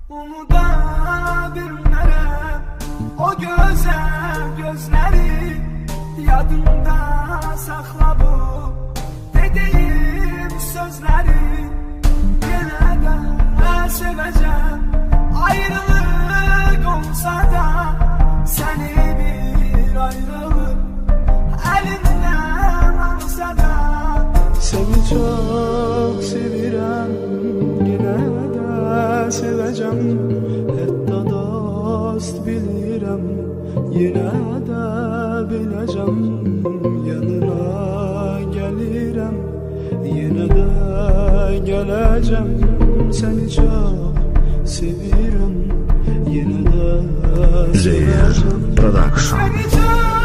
Umuda bilmərəm o gözəl gözləri, yadımda saxla bu dediyim sözləri. Yenə də sevəcəm, ayrılıq olsa da səni bir ayrılıq əlimdən alsa da. Seni çok sevirəm, yenə də sevəcəm, hətta dost bilirəm, yenə də biləcəm, yanına gəlirəm, yenə də gələcəm. Seni çok sevirəm, yenə də Zehir sevəcəm. Production. Seni çok